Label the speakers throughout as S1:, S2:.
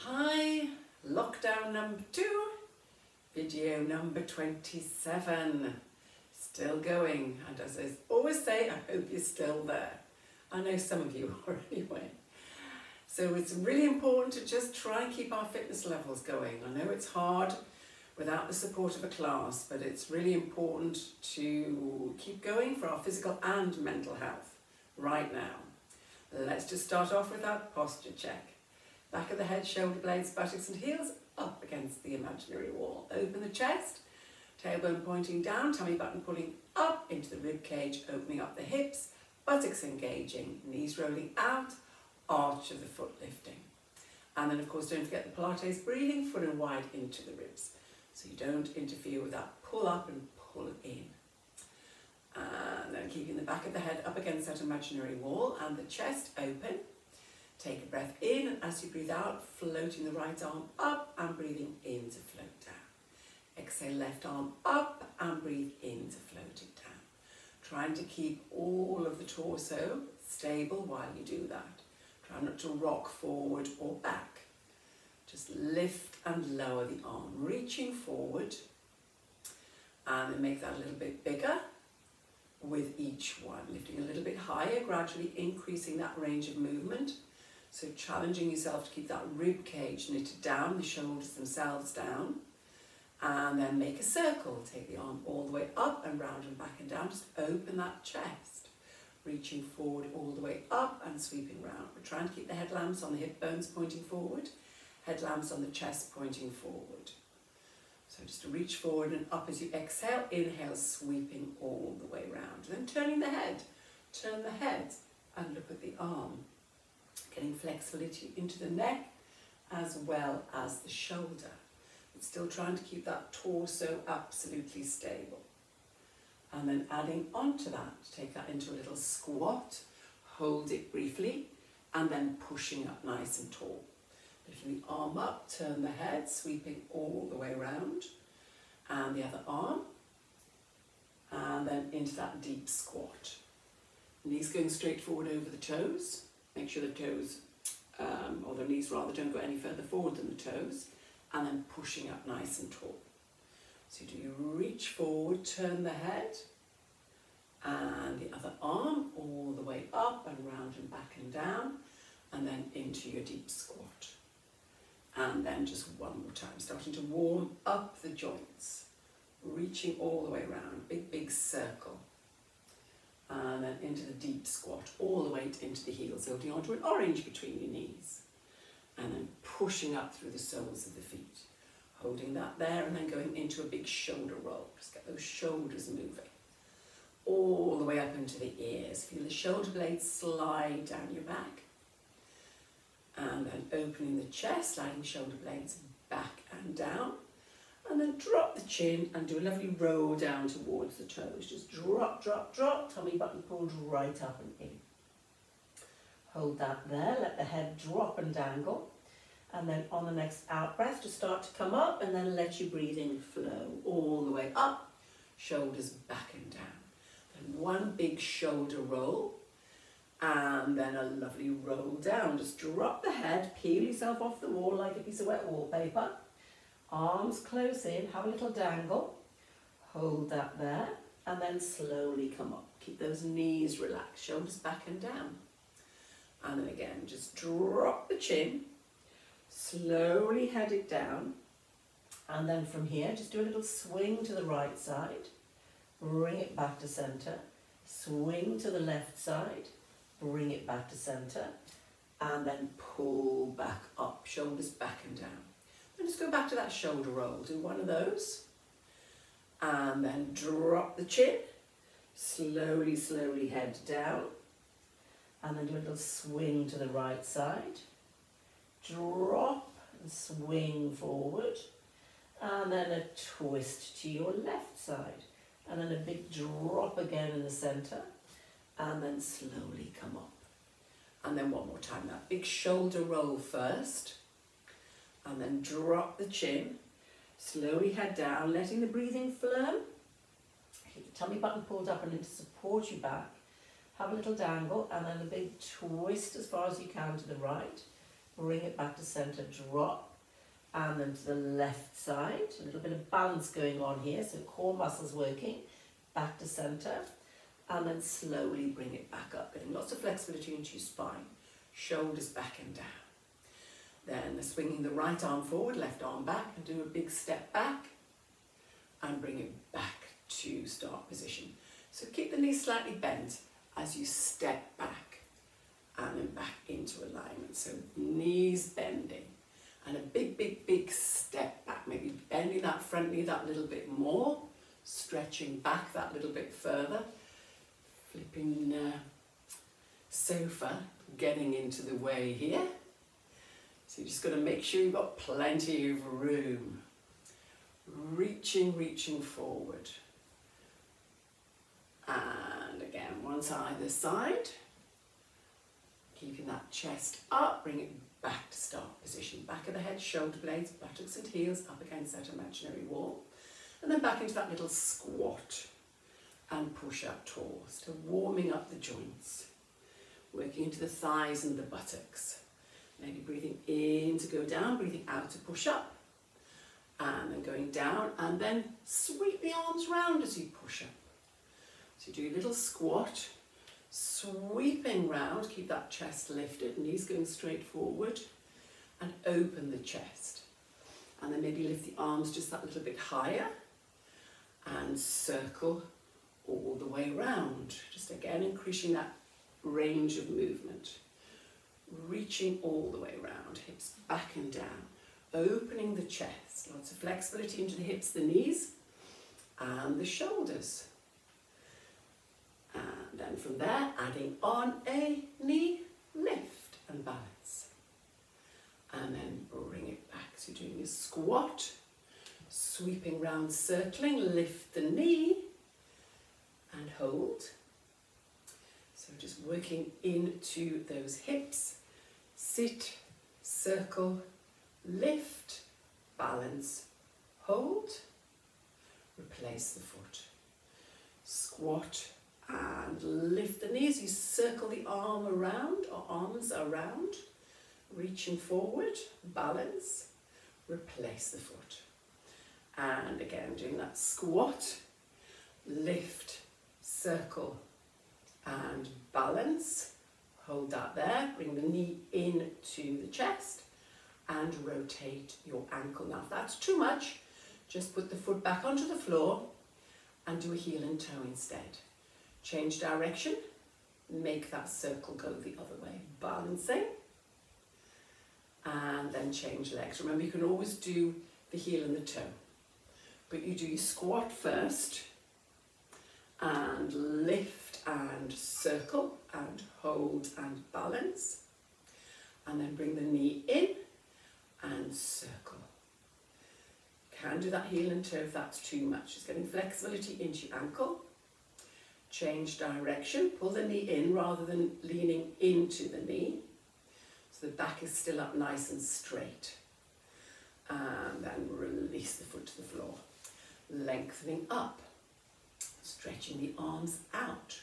S1: Hi, lockdown number 2, video number 27. Still going, and as I always say, I hope you're still there. I know some of you are anyway. So it's really important to just try and keep our fitness levels going. I know it's hard without the support of a class, but it's really important to keep going for our physical and mental health right now. Let's just start off with that posture check. Back of the head, shoulder blades, buttocks and heels up against the imaginary wall. Open the chest, tailbone pointing down, tummy button pulling up into the rib cage, opening up the hips, buttocks engaging, knees rolling out, arch of the foot lifting. And then of course don't forget the Pilates breathing, full and wide into the ribs. So you don't interfere with that pull up and pull in. And then keeping the back of the head up against that imaginary wall and the chest open. Take a breath in, and as you breathe out, floating the right arm up and breathing in to float down. Exhale, left arm up and breathe in to float it down. Trying to keep all of the torso stable while you do that. Try not to rock forward or back. Just lift and lower the arm, reaching forward, and then make that a little bit bigger with each one. Lifting a little bit higher, gradually increasing that range of movement. So challenging yourself to keep that rib cage knitted down, the shoulders themselves down, and then make a circle. Take the arm all the way up and round and back and down. Just open that chest, reaching forward all the way up and sweeping round. We're trying to keep the headlamps on the hip bones pointing forward, headlamps on the chest pointing forward. So just to reach forward and up as you exhale, inhale, sweeping all the way round. And then turning the head, turn the head and look at the arm. Getting flexibility into the neck as well as the shoulder. But still trying to keep that torso absolutely stable. And then adding onto that, take that into a little squat, hold it briefly, and then pushing up nice and tall. Lifting the arm up, turn the head, sweeping all the way around, and the other arm, and then into that deep squat. Knees going straight forward over the toes. Make sure the toes, or the knees rather, don't go any further forward than the toes, and then pushing up nice and tall. So do you reach forward, turn the head, and the other arm all the way up and round and back and down, and then into your deep squat. And then just one more time, starting to warm up the joints, reaching all the way around, big circle. And then into the deep squat, all the way into the heels, holding onto an orange between your knees. And then pushing up through the soles of the feet, holding that there, and then going into a big shoulder roll. Just get those shoulders moving. All the way up into the ears. Feel the shoulder blades slide down your back. And then opening the chest, sliding shoulder blades back and down. And then drop the chin and do a lovely roll down towards the toes. Just drop, drop, drop, tummy button pulled right up and in. Hold that there, let the head drop and dangle. And then on the next out breath, just start to come up and then let your breathing flow all the way up, shoulders back and down. Then one big shoulder roll and then a lovely roll down. Just drop the head, peel yourself off the wall like a piece of wet wallpaper. Arms close in, have a little dangle, hold that there, and then slowly come up. Keep those knees relaxed, shoulders back and down. And then again, just drop the chin, slowly head it down, and then from here, just do a little swing to the right side, bring it back to center, swing to the left side, bring it back to center, and then pull back up, shoulders back and down. And just go back to that shoulder roll, do one of those, and then drop the chin, slowly, slowly head down, and then do a little swing to the right side, drop and swing forward, and then a twist to your left side, and then a big drop again in the center, and then slowly come up. And then one more time, that big shoulder roll first, and then drop the chin, slowly head down, letting the breathing flow. Keep the tummy button pulled up and in to support you back. Have a little dangle and then a big twist as far as you can to the right.
S2: bring it back to center, drop, and then to the left side. A little bit of balance going on here, so core muscles working, back to center, and then slowly bring it back up, getting lots of flexibility into your spine, shoulders back and down. Then swinging the right arm forward, left arm back, and do a big step back, and bring it back to start position. So keep the knees slightly bent as you step back and then back into alignment. So knees bending and a big, big, big step back, maybe bending that front knee that little bit more, stretching back that little bit further, flipping sofa, getting into the way here. So you just got to make sure you've got plenty of room. Reaching forward. And again, once either side. Keeping that chest up, bring it back to start position. Back of the head, shoulder blades, buttocks and heels up against that imaginary wall. And then back into that little squat and push up tall. Still warming up the joints. Working into the thighs and the buttocks. Maybe breathing in to go down, breathing out to push up. And then going down, and then sweep the arms round as you push up. So you do a little squat, sweeping round, keep that chest lifted, knees going straight forward, and open the chest. And then maybe lift the arms just that little bit higher, and circle all the way round. Just again increasing that range of movement. Reaching all the way round, hips back and down, opening the chest, lots of flexibility into the hips, the knees, and the shoulders. And then from there, adding on a knee lift and balance. And then bring it back. So doing a squat, sweeping round, circling, lift the knee, and hold. So just working into those hips. Sit, circle, lift, balance, hold, replace the foot. Squat and lift the knees. You circle the arm around, or arms around, reaching forward, balance, replace the foot. And again, doing that squat, lift, circle, and balance. Hold that there, bring the knee into the chest and rotate your ankle. Now if that's too much, just put the foot back onto the floor and do a heel and toe instead. Change direction, make that circle go the other way. Balancing, and then change legs. Remember, you can always do the heel and the toe, but you do your squat first, and lift and circle and hold and balance, and then bring the knee in and circle. Can do that heel and toe if that's too much. Just getting flexibility into your ankle. Change direction, pull the knee in rather than leaning into the knee, so the back is still up nice and straight. And then release the foot to the floor, lengthening up. Stretching the arms out,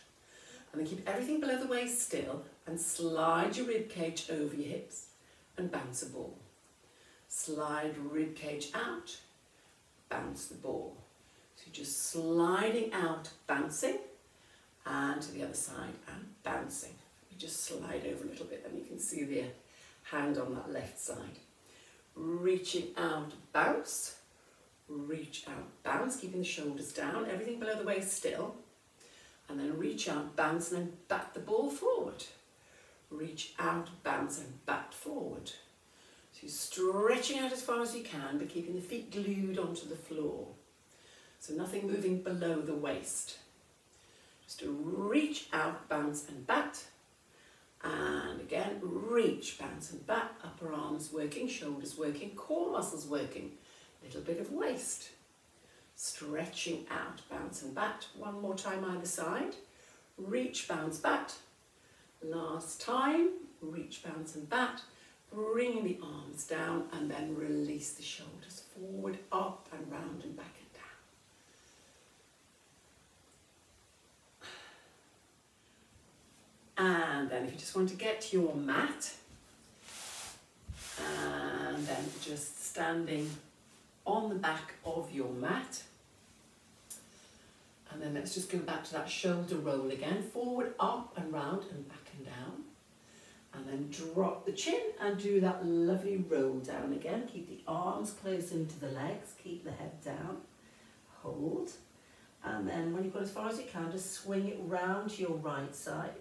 S2: and then keep everything below the waist still, and slide your rib cage over your hips and bounce a ball. Slide rib cage out, bounce the ball. So you're just sliding out, bouncing, and to the other side and bouncing. You just slide over a little bit, and you can see the hand on that left side. Reaching out, bounce. Reach out, bounce, keeping the shoulders down, everything below the waist still. And then reach out, bounce, and then bat the ball forward. Reach out, bounce, and bat forward. So you're stretching out as far as you can, but keeping the feet glued onto the floor. So nothing moving below the waist. Just to reach out, bounce, and bat. And again, reach, bounce, and bat. Upper arms working, shoulders working, core muscles working. Little bit of waist. Stretching out, bounce and bat. One more time either side. Reach, bounce, bat. Last time. Reach, bounce and bat. Bringing the arms down, and then release the shoulders forward, up and round and back and down. And then if you just want to get to your mat, then just standing on the back of your mat. And then let's just go back to that shoulder roll again. Forward, up and round and back and down. And then drop the chin and do that lovely roll down again. Keep the arms close into the legs. Keep the head down. Hold. And then when you've got as far as you can, just swing it round to your right side.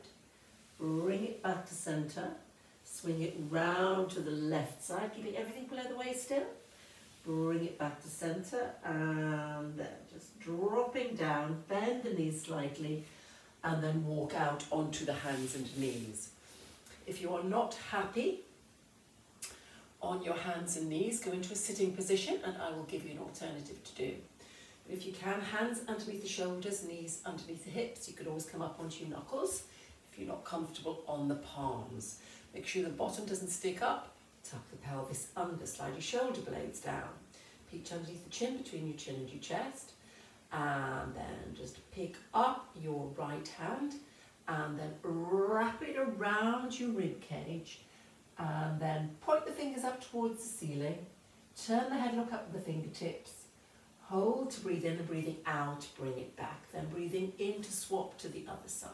S2: Bring it back to centre. Swing it round to the left side, keeping everything below the waist still. Bring it back to centre and then just dropping down, bend the knees slightly and then walk out onto the hands and knees. If you are not happy on your hands and knees, go into a sitting position and I will give you an alternative to do. But if you can, hands underneath the shoulders, knees underneath the hips, you could always come up onto your knuckles if you're not comfortable on the palms. Make sure the bottom doesn't stick up. Tuck the pelvis under, slide your shoulder blades down. Peach underneath the chin, between your chin and your chest. And then just pick up your right hand and then wrap it around your rib cage. And then point the fingers up towards the ceiling. Turn the head, look up with the fingertips. Hold to breathe in and breathing out, bring it back. Then breathing in to swap to the other side.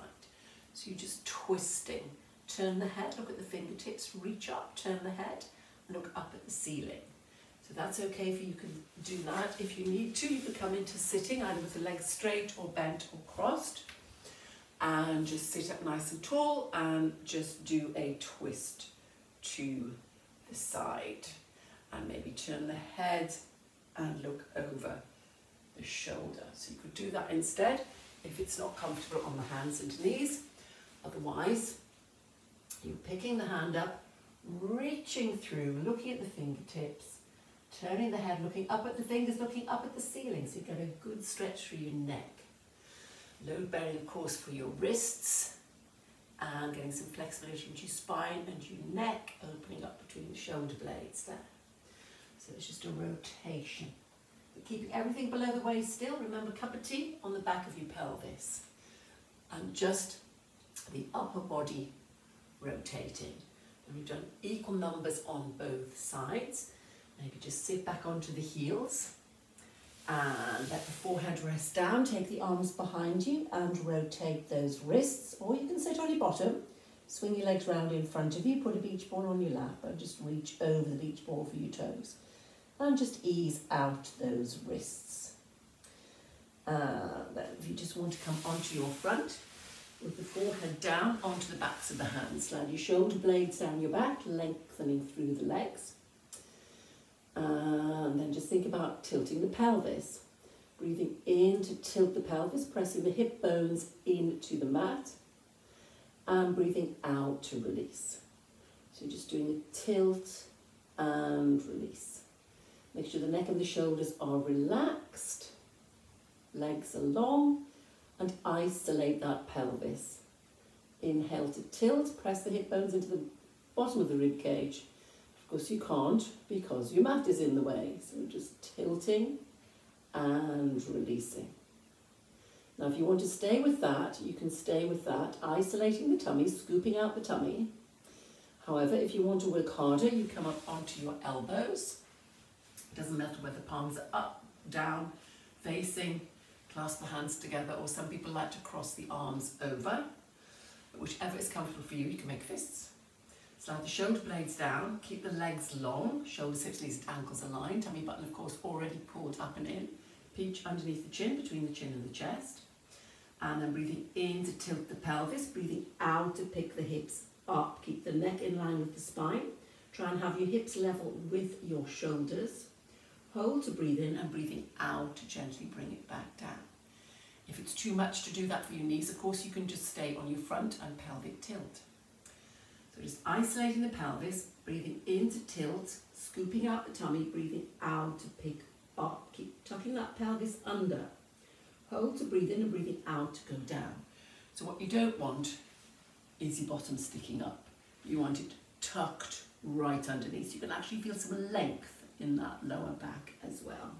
S2: So you're just twisting. Turn the head, look at the fingertips, reach up, turn the head, and look up at the ceiling. So that's okay if you can do that. If you need to, you can come into sitting either with the legs straight or bent or crossed. And just sit up nice and tall and just do a twist to the side. And maybe turn the head and look over the shoulder. So you could do that instead if it's not comfortable on the hands and knees. Otherwise, you're picking the hand up, reaching through, looking at the fingertips, turning the head, looking up at the fingers, looking up at the ceiling, so you get a good stretch through your neck. Load bearing, of course, for your wrists, and getting some flexibility into your spine and your neck, opening up between the shoulder blades there. So it's just a rotation. But keeping everything below the waist still. Remember, cup of tea on the back of your pelvis. And just the upper body rotating. And we've done equal numbers on both sides. Maybe just sit back onto the heels and let the forehead rest down. Take the arms behind you and rotate those wrists, or you can sit on your bottom. Swing your legs round in front of you, put a beach ball on your lap and just reach over the beach ball for your toes. And just ease out those wrists. Then if you just want to come onto your front, with the forehead down onto the backs of the hands. Slide your shoulder blades down your back, lengthening through the legs. And then just think about tilting the pelvis. Breathing in to tilt the pelvis, pressing the hip bones into the mat. And breathing out to release. So just doing a tilt and release. Make sure the neck and the shoulders are relaxed. Legs are long. And isolate that pelvis. Inhale to tilt, press the hip bones into the bottom of the rib cage. Of course you can't because your mat is in the way. So just tilting and releasing. Now if you want to stay with that, you can stay with that, isolating the tummy, scooping out the tummy. However, if you want to work harder, you come up onto your elbows. It doesn't matter whether palms are up, down, facing, clasp the hands together, or some people like to cross the arms over. But whichever is comfortable for you, you can make fists. Slide the shoulder blades down, keep the legs long, shoulders, hips, knees and ankles aligned. Tummy button, of course, already pulled up and in. Peach underneath the chin, between the chin and the chest. And then breathing in to tilt the pelvis, breathing out to pick the hips up. Keep the neck in line with the spine. Try and have your hips level with your shoulders. Hold to breathe in and breathing out to gently bring it back down. If it's too much to do that for your knees, of course, you can just stay on your front and pelvic tilt. So just isolating the pelvis, breathing in to tilt, scooping out the tummy, breathing out to pick up. Keep tucking that pelvis under. Hold to breathe in and breathing out to go down. So what you don't want is your bottom sticking up. You want it tucked right underneath. So you can actually feel some length in that lower back as well.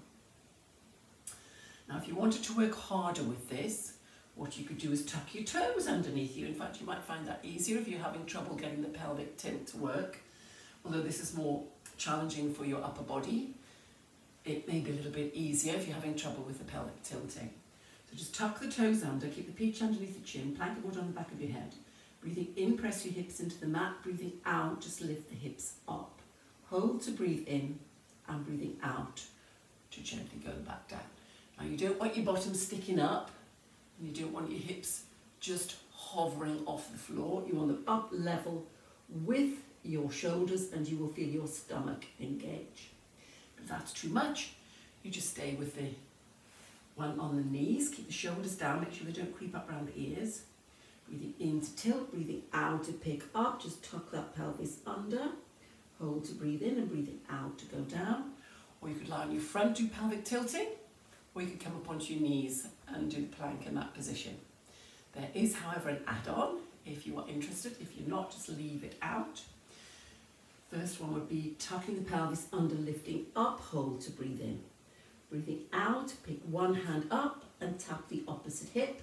S2: Now if you wanted to work harder with this, what you could do is tuck your toes underneath you. In fact, you might find that easier if you're having trouble getting the pelvic tilt to work. Although this is more challenging for your upper body. It may be a little bit easier if you're having trouble with the pelvic tilting. So just tuck the toes under, keep the peach underneath the chin, plank of wood on the back of your head. Breathing in, press your hips into the mat. Breathing out, just lift the hips up. Hold to breathe in, and breathing out to gently go back down. Now you don't want your bottom sticking up, and you don't want your hips just hovering off the floor. You want them up level with your shoulders, and you will feel your stomach engage. If that's too much, you just stay with the one on the knees. Keep the shoulders down, make sure they don't creep up around the ears. Breathing in to tilt, breathing out to pick up. Just tuck that pelvis under. Hold to breathe in and breathing out to go down. Or you could lie on your front, do pelvic tilting, or you could come up onto your knees and do the plank in that position. There is, however, an add-on if you are interested. If you're not, just leave it out. First one would be tucking the pelvis under, lifting up, hold to breathe in. Breathing out, pick one hand up and tap the opposite hip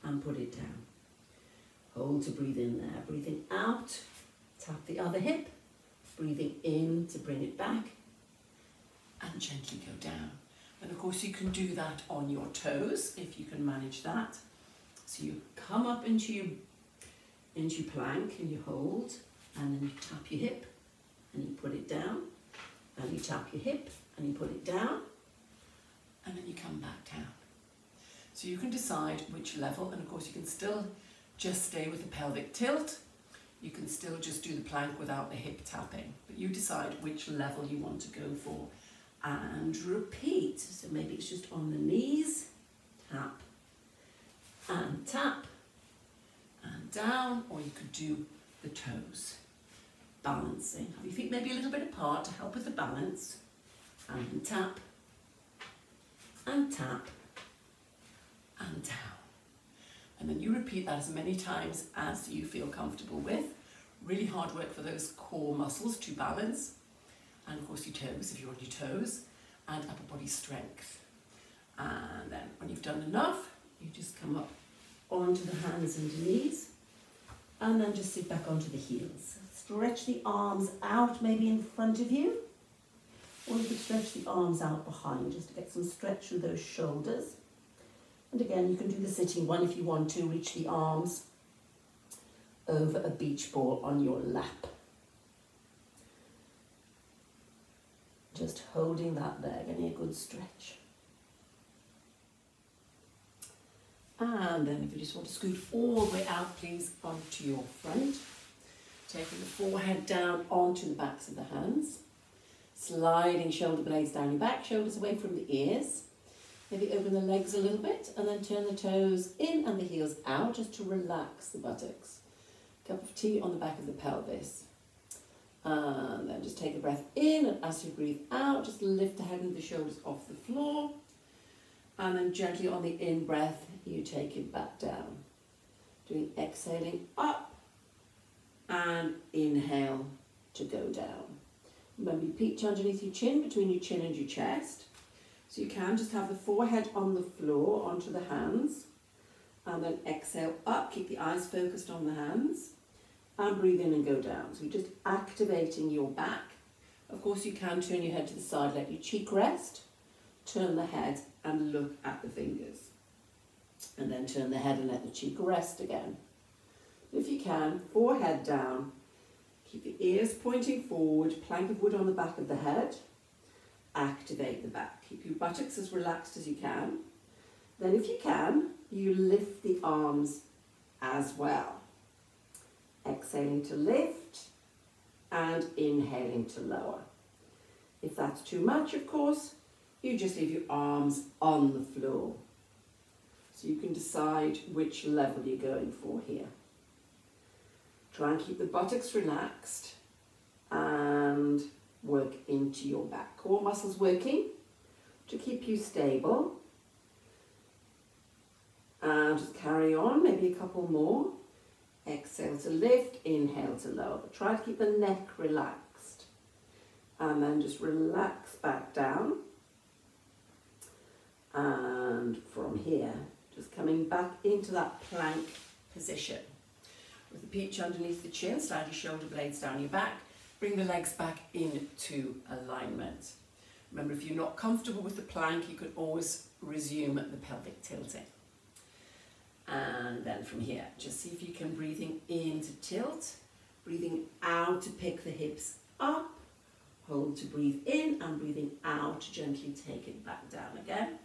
S2: and put it down. Hold to breathe in there. Breathing out, tap the other hip. Breathing in to bring it back and gently go down. And of course you can do that on your toes if you can manage that. So you come up into your plank and you hold, and then you tap your hip and you put it down, and you tap your hip and you put it down, and then you come back down. So you can decide which level, and of course you can still just stay with the pelvic tilt. You can still just do the plank without the hip tapping, but you decide which level you want to go for and repeat. So maybe it's just on the knees, tap and tap and down, or you could do the toes. Balancing. Have your feet maybe a little bit apart to help with the balance, and tap and tap and down. And then you repeat that as many times as you feel comfortable with. Really hard work for those core muscles to balance. And of course your toes, if you're on your toes, and upper body strength. And then when you've done enough, you just come up onto the hands and knees, and then just sit back onto the heels. Stretch the arms out, maybe in front of you, or you could stretch the arms out behind, just to get some stretch through those shoulders. And again, you can do the sitting one if you want to. Reach the arms over a beach ball on your lap. Just holding that there, getting a good stretch. And then if you just want to scoot all the way out, please, onto your front. Taking the forehead down onto the backs of the hands. Sliding shoulder blades down your back, shoulders away from the ears. Maybe open the legs a little bit and then turn the toes in and the heels out just to relax the buttocks. Cup of tea on the back of the pelvis. And then just take a breath in, and as you breathe out, just lift the head and the shoulders off the floor. And then gently on the in-breath, you take it back down. Doing exhaling up and inhale to go down. Remember, you peach underneath your chin, between your chin and your chest. So you can just have the forehead on the floor, onto the hands, and then exhale up, keep the eyes focused on the hands, and breathe in and go down. So you're just activating your back. Of course, you can turn your head to the side, let your cheek rest, turn the head and look at the fingers, and then turn the head and let the cheek rest again. If you can, forehead down, keep the ears pointing forward, plank of wood on the back of the head. Activate the back. Keep your buttocks as relaxed as you can. Then if you can, you lift the arms as well. Exhaling to lift and inhaling to lower. If that's too much, of course, you just leave your arms on the floor. So you can decide which level you're going for here. Try and keep the buttocks relaxed and work into your back. Core muscles working to keep you stable. And just carry on, maybe a couple more. Exhale to lift, inhale to lower. But try to keep the neck relaxed. And then just relax back down. And from here, just coming back into that plank position. With the peach underneath the chin, slide your shoulder blades down your back. Bring the legs back into alignment. Remember, if you're not comfortable with the plank, you can always resume the pelvic tilting. And then from here, just see if you can breathing in to tilt, breathing out to pick the hips up, hold to breathe in, and breathing out to gently take it back down again.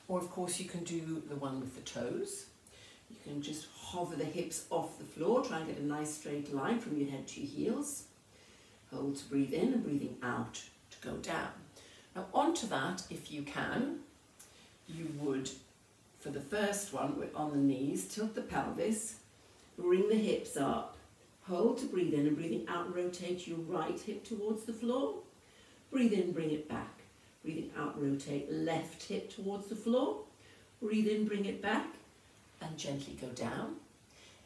S2: Or of course you can do the one with the toes. You can just hover the hips off the floor, try and get a nice straight line from your head to your heels. Hold to breathe in and breathing out to go down. Now onto that, if you can, you would, for the first one, on the knees, tilt the pelvis, bring the hips up, hold to breathe in and breathing out, rotate your right hip towards the floor. Breathe in, bring it back. Breathing out, rotate left hip towards the floor. Breathe in, bring it back and gently go down.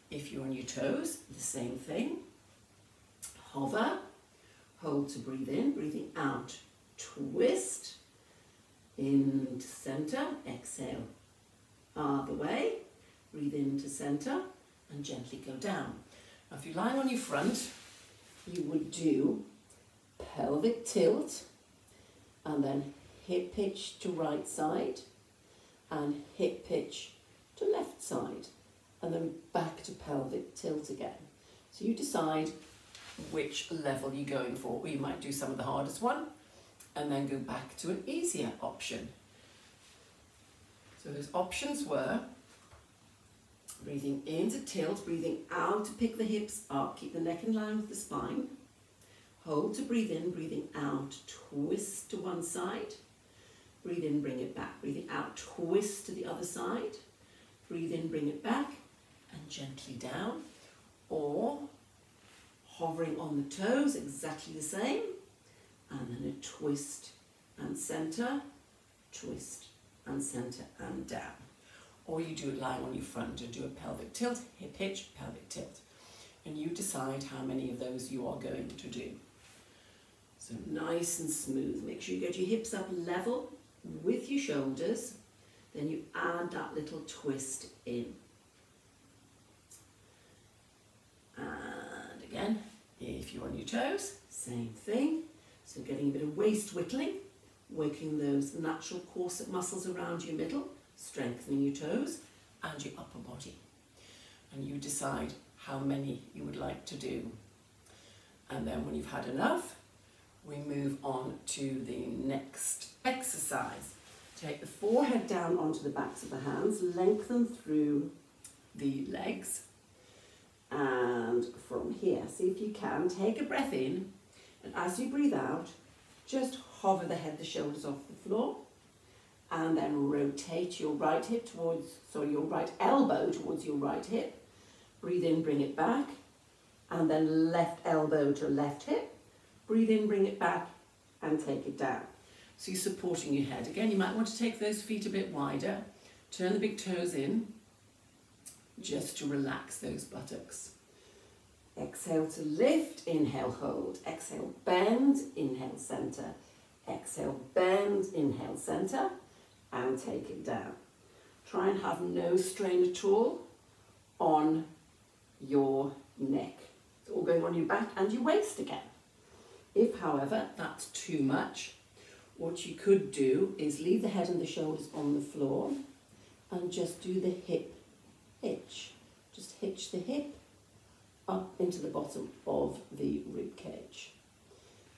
S2: If you're on your toes, the same thing. Hover, hold to breathe in, breathing out, twist, into center, exhale, other way, breathe into center and gently go down. Now if you're lying on your front, you would do pelvic tilt and then hip pitch to right side and hip pitch to left side and then back to pelvic tilt again. So you decide which level you're going for, or you might do some of the hardest one and then go back to an easier option. So those options were breathing in to tilt, breathing out to pick the hips up, keep the neck in line with the spine. Hold to breathe in, breathing out, twist to one side. Breathe in, bring it back. Breathing out, twist to the other side. Breathe in, bring it back and gently down. Or hovering on the toes, exactly the same. And then a twist and center, twist and center and down. Or you do it lying on your front and do a pelvic tilt, hip hitch, pelvic tilt. And you decide how many of those you are going to do. So nice and smooth. Make sure you get your hips up level with your shoulders. Then you add that little twist in. And again, if you're on your toes, same thing. So getting a bit of waist whittling, working those natural corset muscles around your middle, strengthening your toes and your upper body. And you decide how many you would like to do. And then when you've had enough, we move on to the next exercise. Take the forehead down onto the backs of the hands, lengthen through the legs. And from here, see if you can, take a breath in, and as you breathe out, just hover the head, the shoulders off the floor, and then rotate your right hip towards, your right elbow towards your right hip. Breathe in, bring it back, and then left elbow to left hip. Breathe in, bring it back, and take it down. So you're supporting your head. Again, you might want to take those feet a bit wider. Turn the big toes in, just to relax those buttocks. Exhale to lift, inhale, hold. Exhale, bend, inhale, center. Exhale, bend, inhale, center, and take it down. Try and have no strain at all on your neck. It's all going on your back and your waist again. If, however, that's too much, what you could do is leave the head and the shoulders on the floor and just do the hip hitch. Just hitch the hip up into the bottom of the rib cage.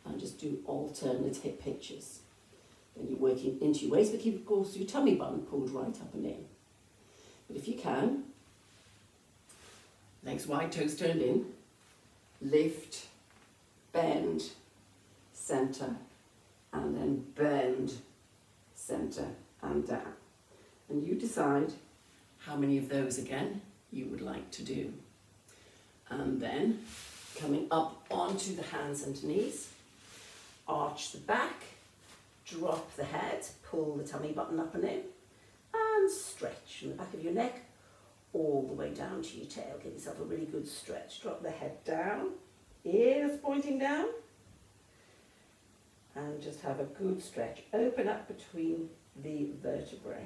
S2: And just do alternate hip hitches. Then you're working into your waist, but keep, of course, your tummy button pulled right up and in. But if you can, legs wide, toes turned in, lift, bend, center, and then bend, center, and down. And you decide how many of those again you would like to do. And then coming up onto the hands and knees, arch the back, drop the head, pull the tummy button up and in, and stretch from the back of your neck all the way down to your tail. Give yourself a really good stretch. Drop the head down, ears pointing down, and just have a good stretch. Open up between the vertebrae,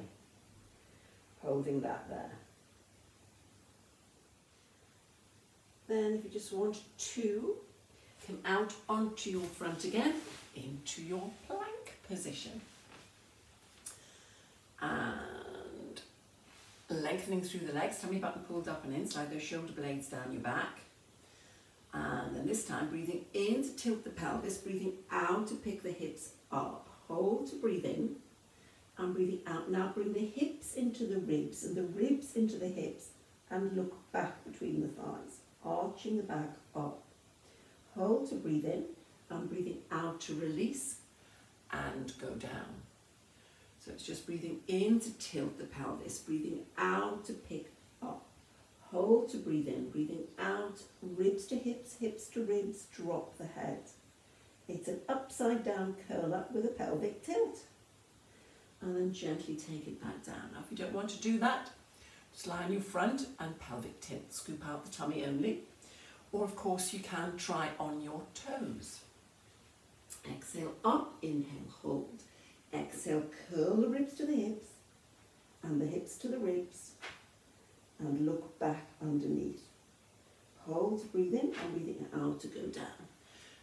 S2: holding that there. Then if you just want to Come out onto your front again, into your plank position. And lengthening through the legs, tummy button pulled up and in, slide those shoulder blades down your back. And then this time, breathing in to tilt the pelvis, breathing out to pick the hips up. Hold to breathe in, and breathing out. Now bring the hips into the ribs and the ribs into the hips, and look back between the thighs, arching the back up. Hold to breathe in, and breathing out to release and go down. So it's just breathing in to tilt the pelvis, breathing out to pick up. Hold to breathe in, breathing out, ribs to hips, hips to ribs, drop the head. It's an upside down curl up with a pelvic tilt. And then gently take it back down. Now if you don't want to do that, just lie on your front and pelvic tilt. Scoop out the tummy only. Or of course you can try on your toes. Exhale up, inhale, hold. Exhale, curl the ribs to the hips and the hips to the ribs. And look back underneath. Hold to breathe in and breathing out to go down.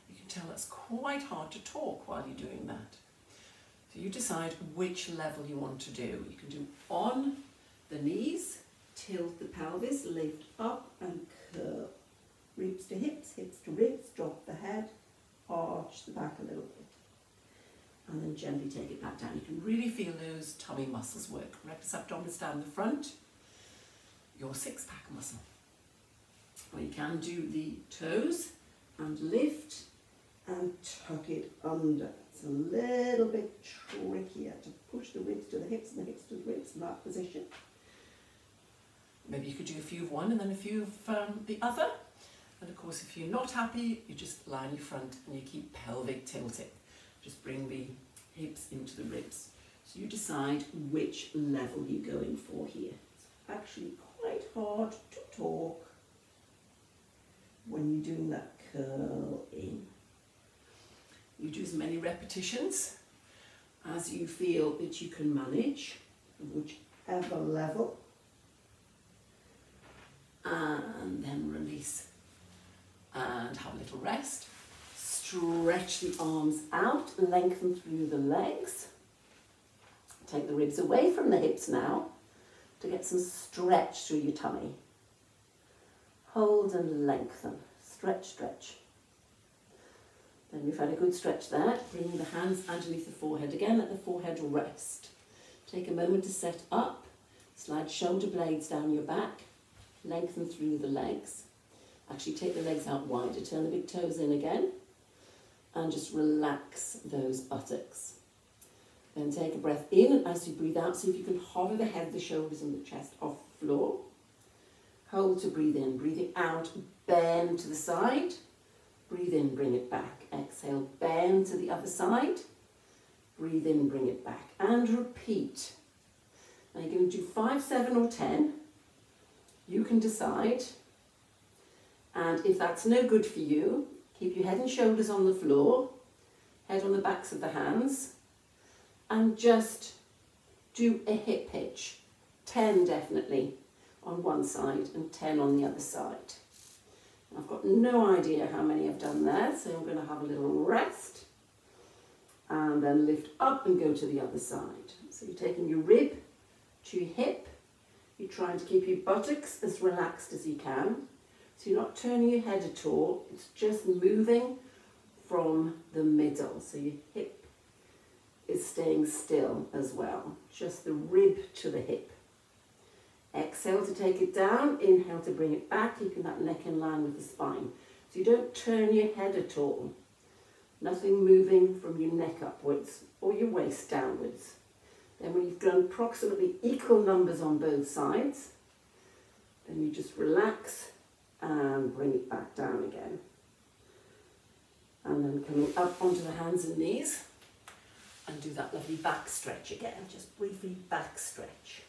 S2: You can tell it's quite hard to talk while you're doing that. So you decide which level you want to do. You can do on the knees, tilt the pelvis, lift up and curl. Ribs to hips, hips to ribs, drop the head, arch the back a little bit. And then gently take it back down. You can really feel those tummy muscles work. Rectus abdominis down the front. Your six-pack muscle. Or you can do the toes and lift and tuck it under. It's a little bit trickier to push the ribs to the hips and the hips to the ribs in that position. Maybe you could do a few of one and then a few of the other. And of course, if you're not happy, you just lie on your front and you keep pelvic tilting. Just bring the hips into the ribs. So you decide which level you're going for here. It's actually quite hard to talk when you're doing that curl in. You do as many repetitions as you feel that you can manage, whichever level, and then release and have a little rest. Stretch the arms out, lengthen through the legs. Take the ribs away from the hips now to get some stretch through your tummy. Hold and lengthen, stretch, stretch. Then we've had a good stretch there. Bring the hands underneath the forehead again, let the forehead rest. Take a moment to set up, slide shoulder blades down your back, lengthen through the legs. Actually take the legs out wider, turn the big toes in again, and just relax those buttocks. Then take a breath in, and as you breathe out, see if you can hover the head, the shoulders and the chest off the floor. Hold to breathe in, breathing out, bend to the side. Breathe in, bring it back. Exhale, bend to the other side. Breathe in, bring it back. And repeat. Now you're going to do 5, 7 or 10. You can decide. And if that's no good for you, keep your head and shoulders on the floor, head on the backs of the hands, and just do a hip hitch. 10 definitely on one side and 10 on the other side. I've got no idea how many I've done there, so I'm going to have a little rest and then lift up and go to the other side. So you're taking your rib to your hip, you're trying to keep your buttocks as relaxed as you can. So you're not turning your head at all, it's just moving from the middle. So your hip is staying still as well, just the rib to the hip. Exhale to take it down, inhale to bring it back, keeping that neck in line with the spine. So you don't turn your head at all. Nothing moving from your neck upwards or your waist downwards. Then when you've done approximately equal numbers on both sides, then you just relax and bring it back down again. And then coming up onto the hands and knees and do that lovely back stretch again. Just briefly back stretch.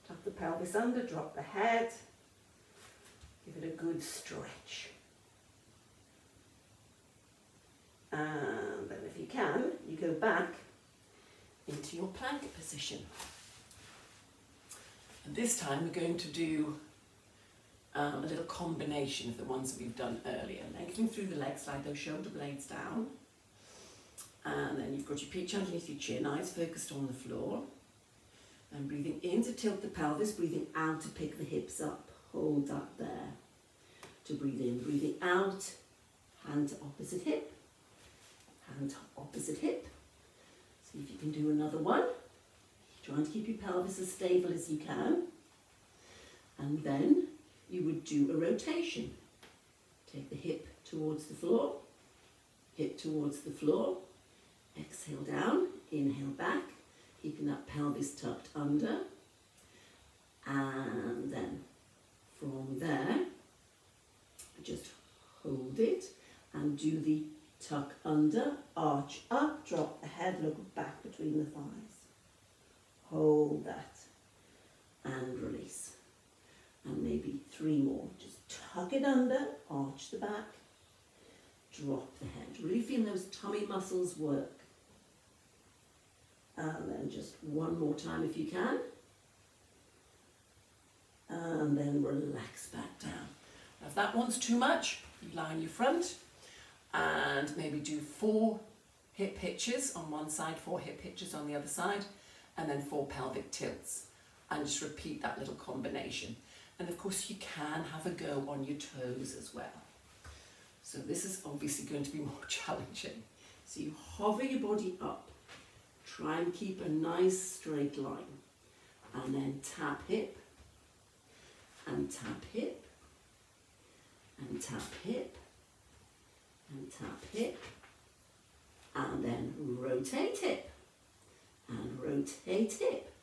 S2: Tuck the pelvis under, drop the head, give it a good stretch. And then if you can, you go back into your plank position. And this time we're going to do a little combination of the ones that we've done earlier. Lengthening through the legs, slide those shoulder blades down. And then you've got your peach underneath your chin, eyes focused on the floor. And breathing in to tilt the pelvis, breathing out to pick the hips up. Hold that there. To breathe in, breathing out, hand to opposite hip, hand to opposite hip. See if you can do another one. Trying to keep your pelvis as stable as you can. And then you would do a rotation. Take the hip towards the floor, hip towards the floor. Exhale down, inhale back, keeping that pelvis tucked under. And then from there, just hold it and do the tuck under, arch up, drop the head, look back between the thighs. Hold that and release. And maybe 3 more. Just tuck it under, arch the back, drop the head. Really feel those tummy muscles work. And then just 1 more time if you can. And then relax back down. Now if that one's too much, you lie on your front and maybe do 4 hip hitches on one side, 4 hip hitches on the other side, and then 4 pelvic tilts. And just repeat that little combination. And of course you can have a go on your toes as well. So this is obviously going to be more challenging. So you hover your body up. Try and keep a nice straight line. And then tap hip. And tap hip. And tap hip. And tap hip. And then rotate hip. And rotate hip.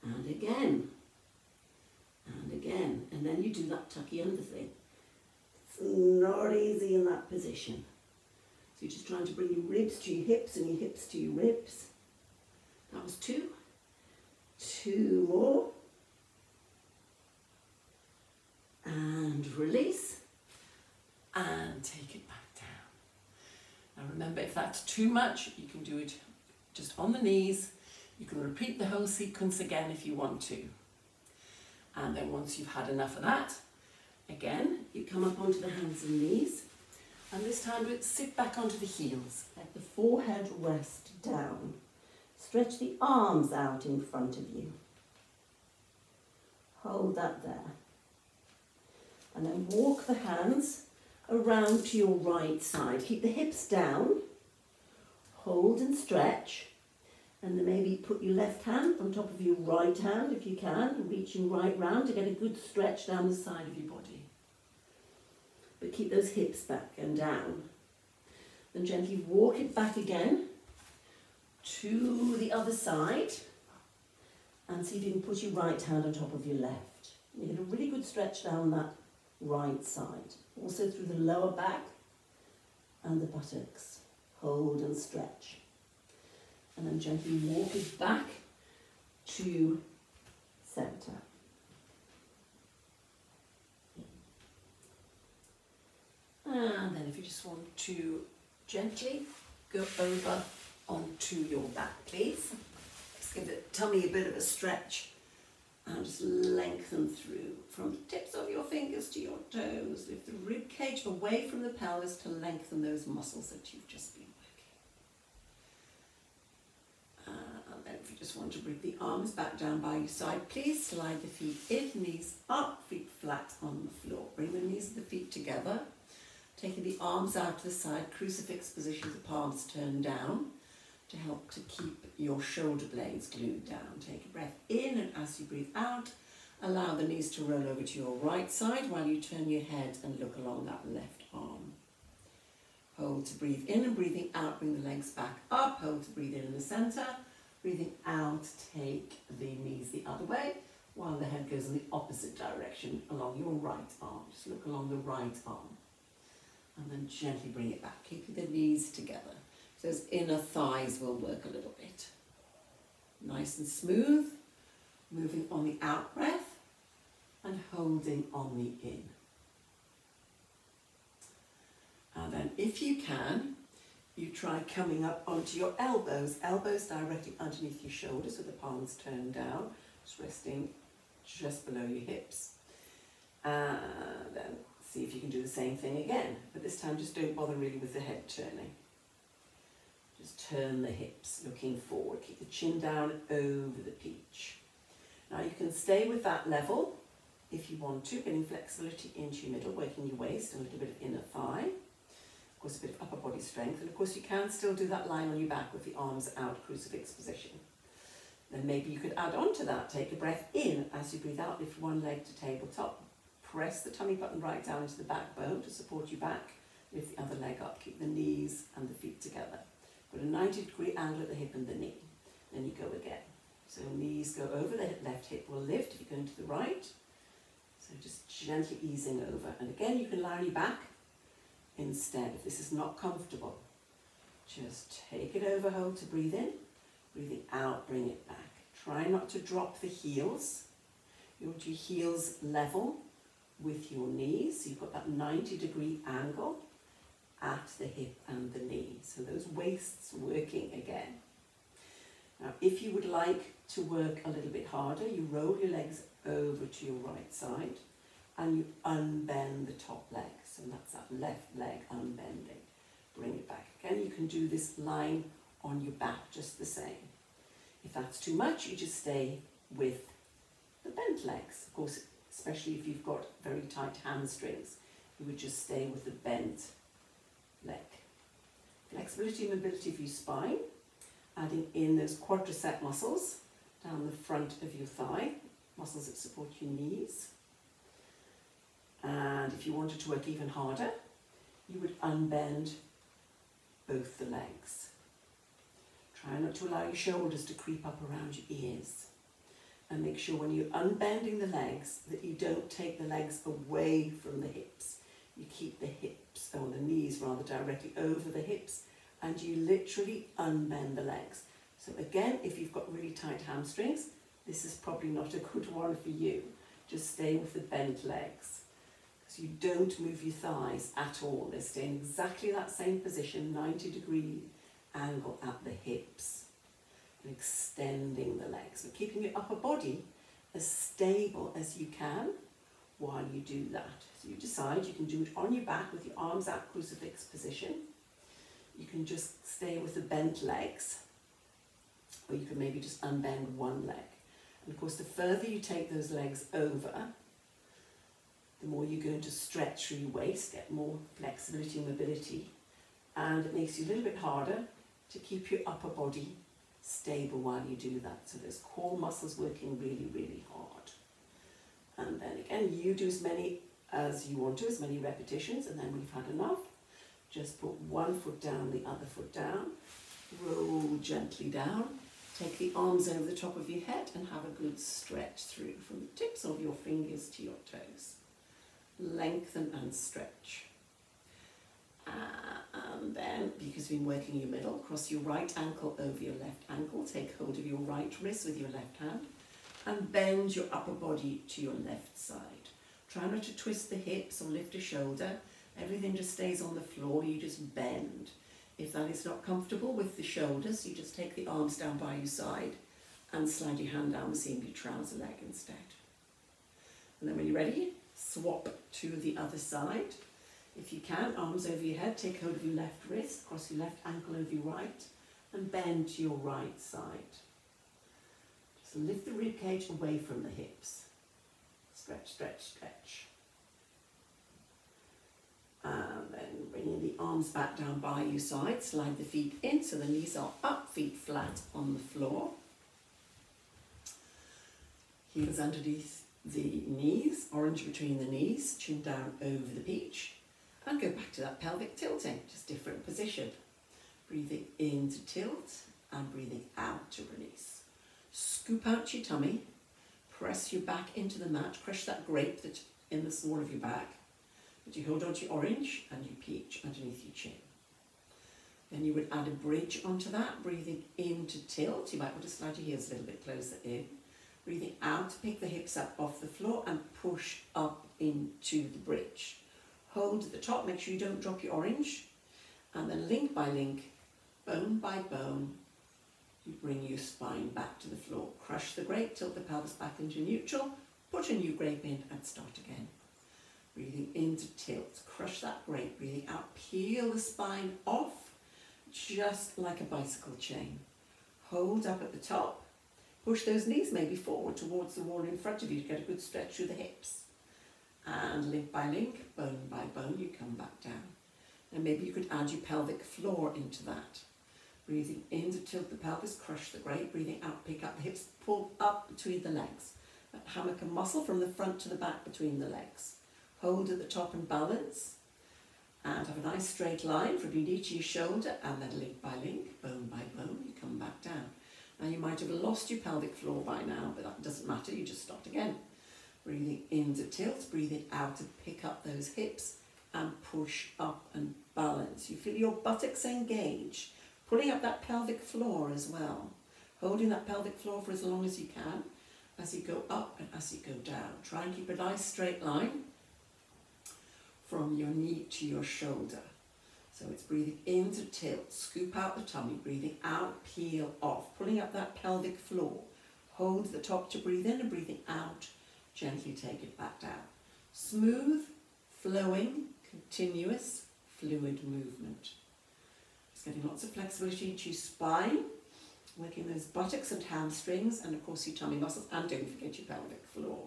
S2: And again. And again. And then you do that tucky under thing. It's not easy in that position. So you're just trying to bring your ribs to your hips and your hips to your ribs. That was 2. 2 more. And release. And take it back down. Now remember, if that's too much, you can do it just on the knees. You can repeat the whole sequence again if you want to. And then once you've had enough of that, again, you come up onto the hands and knees. And this time sit back onto the heels. Let the forehead rest down. Stretch the arms out in front of you. Hold that there. And then walk the hands around to your right side. Keep the hips down. Hold and stretch. And then maybe put your left hand on top of your right hand if you can. Reaching right round to get a good stretch down the side of your body. But keep those hips back and down. Then gently walk it back again to the other side. And see if you can put your right hand on top of your left. You get a really good stretch down that right side. Also through the lower back and the buttocks. Hold and stretch. And then gently walk it back to centre. And then if you just want to gently go over onto your back, please. Just give the tummy a bit of a stretch and just lengthen through from the tips of your fingers to your toes. Lift the rib cage away from the pelvis to lengthen those muscles that you've just been working. And then if you just want to bring the arms back down by your side, please slide the feet in, knees up, feet flat on the floor. Bring the knees and the feet together. Taking the arms out to the side, crucifix position, the palms turned down to help to keep your shoulder blades glued down. Take a breath in, and as you breathe out, allow the knees to roll over to your right side while you turn your head and look along that left arm. Hold to breathe in, and breathing out, bring the legs back up. Hold to breathe in the centre. Breathing out, take the knees the other way while the head goes in the opposite direction along your right arm. Just look along the right arm. And then gently bring it back, keeping the knees together. So those inner thighs will work a little bit. Nice and smooth, moving on the out breath and holding on the in. And then if you can, you try coming up onto your elbows, elbows directly underneath your shoulders with the palms turned down, just resting just below your hips. And then see if you can do the same thing again, but this time just don't bother really with the head turning. Just turn the hips, looking forward. Keep the chin down over the peach. Now you can stay with that level if you want to, getting flexibility into your middle, working your waist, and a little bit of inner thigh. Of course, a bit of upper body strength. And of course, you can still do that lying on your back with the arms out, crucifix position. Then maybe you could add on to that. Take a breath in as you breathe out. Lift one leg to tabletop. Press the tummy button right down into the backbone to support your back. Lift the other leg up. Keep the knees and the feet together. Put a 90-degree angle at the hip and the knee. Then you go again. So knees go over, the left hip will lift if you go into the right. So just gently easing over. And again, you can lie on your back instead if this is not comfortable. Just take it over, hold to breathe in. Breathing out, bring it back. Try not to drop the heels. You want your heels level with your knees. So you've got that 90-degree angle at the hip and the knee. So those waists working again. Now, if you would like to work a little bit harder, you roll your legs over to your right side and you unbend the top leg. So that's that left leg unbending. Bring it back. Again, you can do this lying on your back just the same. If that's too much, you just stay with the bent legs. Of course, especially if you've got very tight hamstrings, you would just stay with the bent leg. Flexibility and mobility of your spine, adding in those quadricep muscles down the front of your thigh, muscles that support your knees. And if you wanted to work even harder, you would unbend both the legs. Try not to allow your shoulders to creep up around your ears. And make sure when you're unbending the legs that you don't take the legs away from the hips. You keep the hips, or the knees rather, directly over the hips, and you literally unbend the legs. So again, if you've got really tight hamstrings, this is probably not a good one for you. Just stay with the bent legs. Because you don't move your thighs at all. They stay in exactly that same position, 90-degree angle at the hips. And extending the legs, but keeping your upper body as stable as you can while you do that. So you decide you can do it on your back with your arms out, crucifix position. You can just stay with the bent legs, or you can maybe just unbend one leg. And of course, the further you take those legs over, the more you're going to stretch through your waist, get more flexibility and mobility, and it makes you a little bit harder to keep your upper body stable while you do that. So there's core muscles working really, really hard. And then again, you do as many as you want to, as many repetitions, and then when you've had enough, just put one foot down, the other foot down, roll gently down, take the arms over the top of your head and have a good stretch through from the tips of your fingers to your toes. Lengthen and stretch. And then, because you've been working your middle, cross your right ankle over your left ankle, take hold of your right wrist with your left hand, and bend your upper body to your left side. Try not to twist the hips or lift a shoulder. Everything just stays on the floor, you just bend. If that is not comfortable with the shoulders, you just take the arms down by your side and slide your hand down the seam of your trouser leg instead. And then when you're ready, swap to the other side. If you can, arms over your head, take hold of your left wrist, cross your left ankle over your right, and bend to your right side. Just lift the rib cage away from the hips. Stretch, stretch, stretch. And then bringing the arms back down by your side, slide the feet in so the knees are up, feet flat on the floor. Heels underneath the knees, orange between the knees, chin down over the peach. And go back to that pelvic tilting, just different position. Breathing in to tilt and breathing out to release. Scoop out your tummy, press your back into the mat, crush that grape that's in the small of your back. But you hold on to your orange and your peach underneath your chin. Then you would add a bridge onto that, breathing in to tilt. You might want to slide your heels a little bit closer in. Breathing out, pick the hips up off the floor and push up into the bridge. Hold at the top, make sure you don't drop your orange, and then link by link, bone by bone, you bring your spine back to the floor. Crush the grape, tilt the pelvis back into neutral, put a new grape in and start again. Breathing into tilt, crush that great. Breathing out, peel the spine off, just like a bicycle chain. Hold up at the top. Push those knees maybe forward towards the wall in front of you to get a good stretch through the hips. And link by link, bone by bone, you come back down. And maybe you could add your pelvic floor into that. Breathing in to tilt the pelvis, crush the great. Breathing out, pick up the hips, pull up between the legs. That hammock and muscle from the front to the back between the legs. Hold at the top and balance. And have a nice straight line from your knee to your shoulder, and then link by link, bone by bone, you come back down. Now you might have lost your pelvic floor by now, but that doesn't matter, you just start again. Breathing in to tilt, breathing out to pick up those hips and push up and balance. You feel your buttocks engage, pulling up that pelvic floor as well. Holding that pelvic floor for as long as you can, as you go up and as you go down. Try and keep a nice straight line from your knee to your shoulder. So it's breathing in to tilt, scoop out the tummy, breathing out, peel off, pulling up that pelvic floor. Hold the top to breathe in and breathing out, gently take it back down. Smooth, flowing, continuous, fluid movement. Just getting lots of flexibility into your spine, working those buttocks and hamstrings, and of course your tummy muscles, and don't forget your pelvic floor.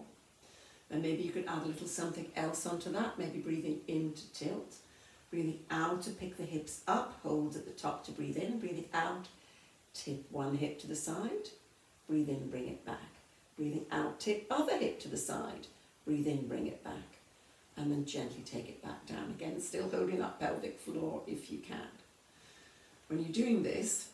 S2: And maybe you could add a little something else onto that, maybe breathing in to tilt, breathing out to pick the hips up, hold at the top to breathe in, breathing out, tip one hip to the side, breathe in, bring it back, breathing out, tip other hip to the side, breathe in, bring it back, and then gently take it back down again, still holding that pelvic floor if you can. When you're doing this,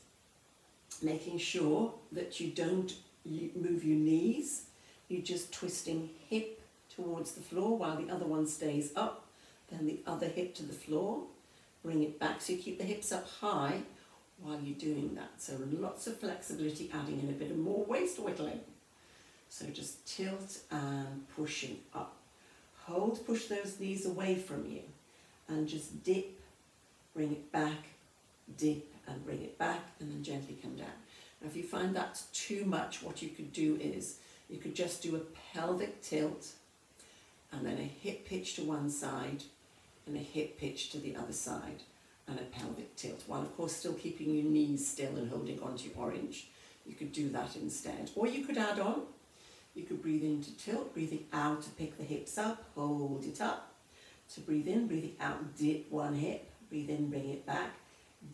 S2: making sure that you don't move your knees, you're just twisting hip towards the floor while the other one stays up, then the other hip to the floor, bring it back so you keep the hips up high while you're doing that. So lots of flexibility, adding in a bit of more waist whittling. So just tilt and pushing up. Hold, push those knees away from you and just dip, bring it back, dip and bring it back, and then gently come down. Now if you find that's too much, what you could do is you could just do a pelvic tilt and then a hip pitch to one side and a hip pitch to the other side and a pelvic tilt, while of course still keeping your knees still and holding onto your orange. You could do that instead. Or you could add on, you could breathe in to tilt, breathing out to pick the hips up, hold it up. So breathe in, breathing out, dip one hip, breathe in, bring it back,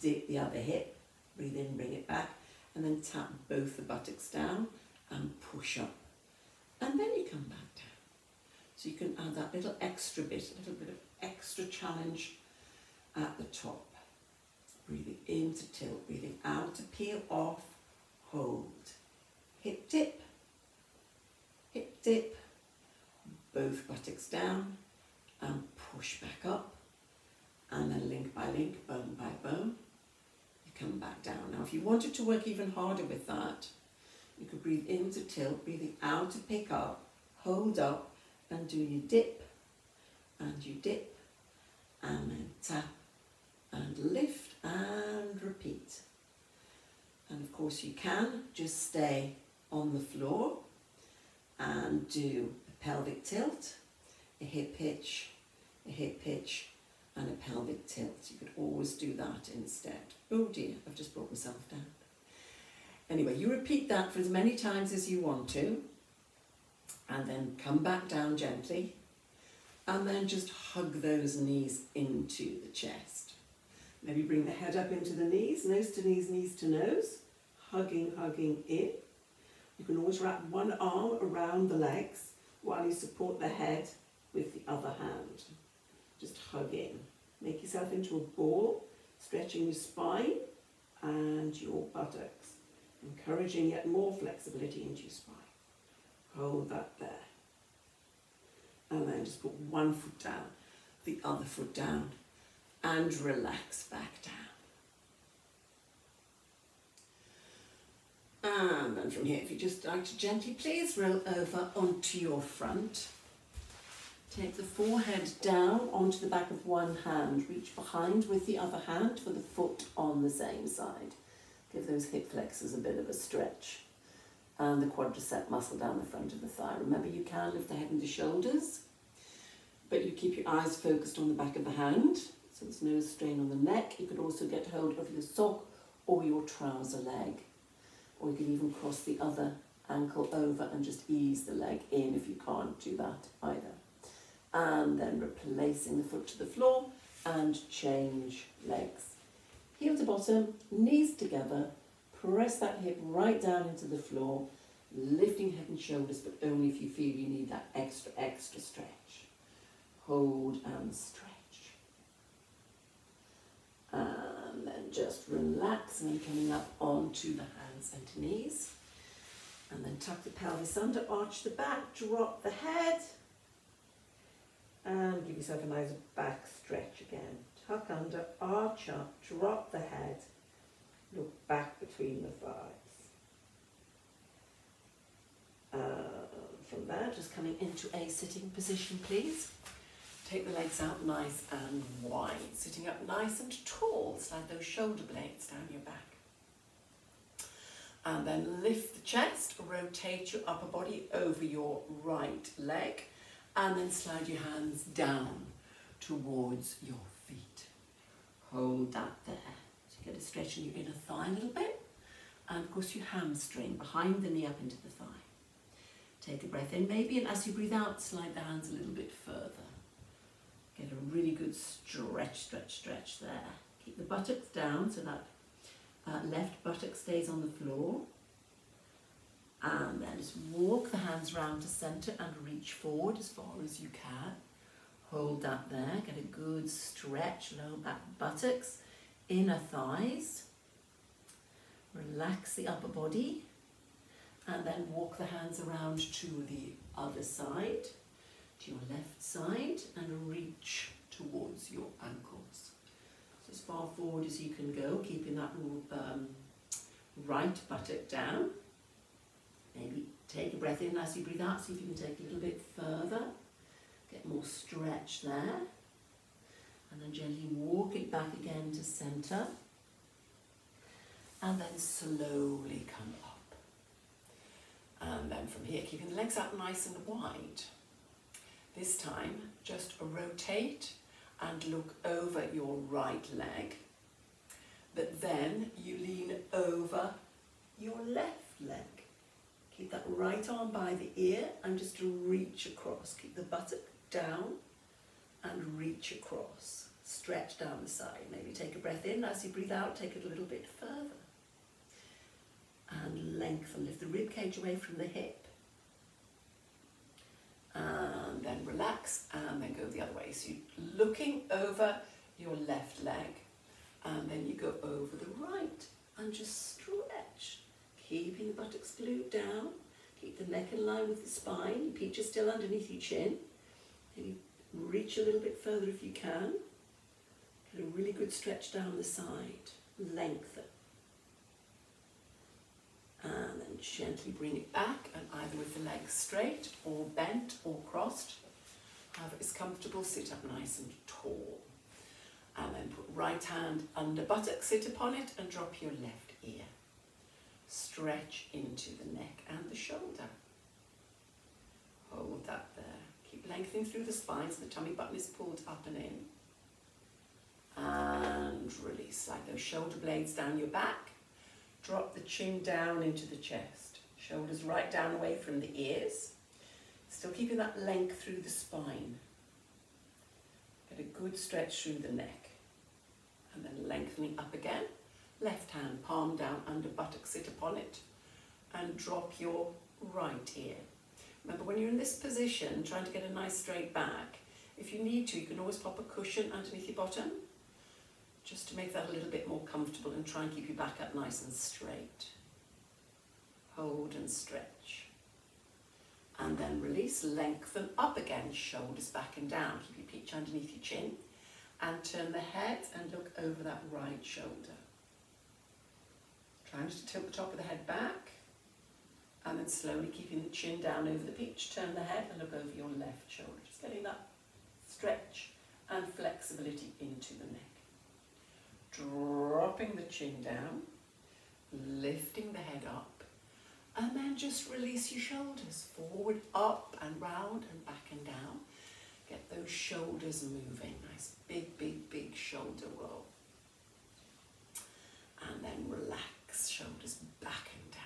S2: dip the other hip, breathe in, bring it back, and then tap both the buttocks down and push up. And then you come back down. So you can add that little extra bit, a little bit of extra challenge at the top. Breathing in to tilt, breathing out to peel off, hold. Hip dip, both buttocks down and push back up. And then link by link, bone by bone, you come back down. Now if you wanted to work even harder with that, you could breathe in to tilt, breathing out to pick up, hold up, and do your dip, and you dip, and then tap, and lift, and repeat. And of course you can just stay on the floor and do a pelvic tilt, a hip pitch, and a pelvic tilt. You could always do that instead. Oh dear, I've just brought myself down. Anyway, you repeat that for as many times as you want to, and then come back down gently, and then just hug those knees into the chest. Maybe bring the head up into the knees, nose to knees, knees to nose, hugging in. You can always wrap one arm around the legs while you support the head with the other hand. Just hug in. Make yourself into a ball, stretching your spine and your buttocks, encouraging yet more flexibility into your spine. Hold that there. And then just put one foot down, the other foot down, and relax back down. And then from here, if you just like to gently, please roll over onto your front. Take the forehead down onto the back of one hand. Reach behind with the other hand for the foot on the same side. Give those hip flexors a bit of a stretch. And the quadricep muscle down the front of the thigh. Remember, you can lift the head and the shoulders. but you keep your eyes focused on the back of the hand, so there's no strain on the neck. You could also get hold of your sock or your trouser leg, or you can even cross the other ankle over and just ease the leg in if you can't do that either. And then replacing the foot to the floor and change legs. Heel to bottom, knees together, press that hip right down into the floor, lifting head and shoulders, but only if you feel you need that extra stretch. Hold and stretch. And then just relax and coming up onto the hands and knees. And then tuck the pelvis under, arch the back, drop the head. And give yourself a nice back stretch again. Tuck under, arch up, drop the head. Look back between the thighs. From there, just coming into a sitting position, please. Take the legs out nice and wide, sitting up nice and tall, slide those shoulder blades down your back. And then lift the chest, rotate your upper body over your right leg, and then slide your hands down towards your feet. Hold that there. So you get a stretch in your inner thigh a little bit, and of course your hamstring behind the knee up into the thigh. Take a breath in maybe, and as you breathe out, slide the hands a little bit further. Get a really good stretch there. Keep the buttocks down so that left buttock stays on the floor. And then just walk the hands round to centre and reach forward as far as you can. Hold that there. Get a good stretch, low back buttocks, inner thighs. Relax the upper body. And then walk the hands around to the other side, to your left side, and reach towards your ankles. So as far forward as you can go, keeping that right buttock down. Maybe take a breath in as you breathe out, see if you can take a little bit further. Get more stretch there. And then gently walk it back again to centre. And then slowly come up. And then from here, keeping the legs out nice and wide. This time, just rotate and look over your right leg. But then you lean over your left leg. Keep that right arm by the ear and just reach across. Keep the buttock down and reach across. Stretch down the side. Maybe take a breath in. As you breathe out, take it a little bit further. And lengthen, lift the rib cage away from the hip. And then relax, and then go the other way. So you're looking over your left leg, and then you go over the right, and just stretch. Keeping the buttocks glued down, keep the neck in line with the spine, your peach is still underneath your chin. Maybe reach a little bit further if you can. Get a really good stretch down the side, lengthen. And then gently bring it back, and either with the legs straight or bent or crossed, however it's comfortable, sit up nice and tall. And then put right hand under buttock, sit upon it, and drop your left ear. Stretch into the neck and the shoulder. Hold that there. Keep lengthening through the spine so the tummy button is pulled up and in. And release, slide those shoulder blades down your back. Drop the chin down into the chest. Shoulders right down away from the ears. Still keeping that length through the spine. Get a good stretch through the neck. And then lengthening up again. Left hand, palm down under buttock, sit upon it. And drop your right ear. Remember, when you're in this position, trying to get a nice straight back, if you need to, you can always pop a cushion underneath your bottom, just to make that a little bit more comfortable, and try and keep your back up nice and straight. Hold and stretch. And then release, lengthen up again, shoulders back and down. Keep your peach underneath your chin. And turn the head and look over that right shoulder. Trying to tilt the top of the head back. And then slowly keeping the chin down over the peach. Turn the head and look over your left shoulder. Just getting that stretch and flexibility into the neck. Dropping the chin down, lifting the head up, and then just release your shoulders forward, up and round and back and down. Get those shoulders moving. Nice big, big, big shoulder roll. And then relax, shoulders back and down.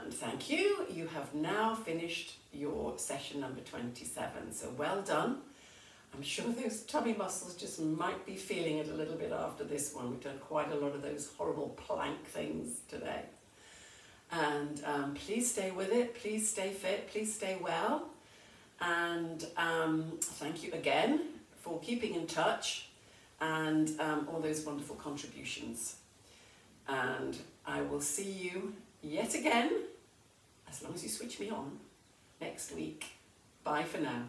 S2: And thank you. You have now finished your session number 27. So well done. I'm sure those tummy muscles just might be feeling it a little bit after this one. We've done quite a lot of those horrible plank things today. And please stay with it. Please stay fit. Please stay well. And thank you again for keeping in touch and all those wonderful contributions. And I will see you yet again, as long as you switch me on, next week. Bye for now.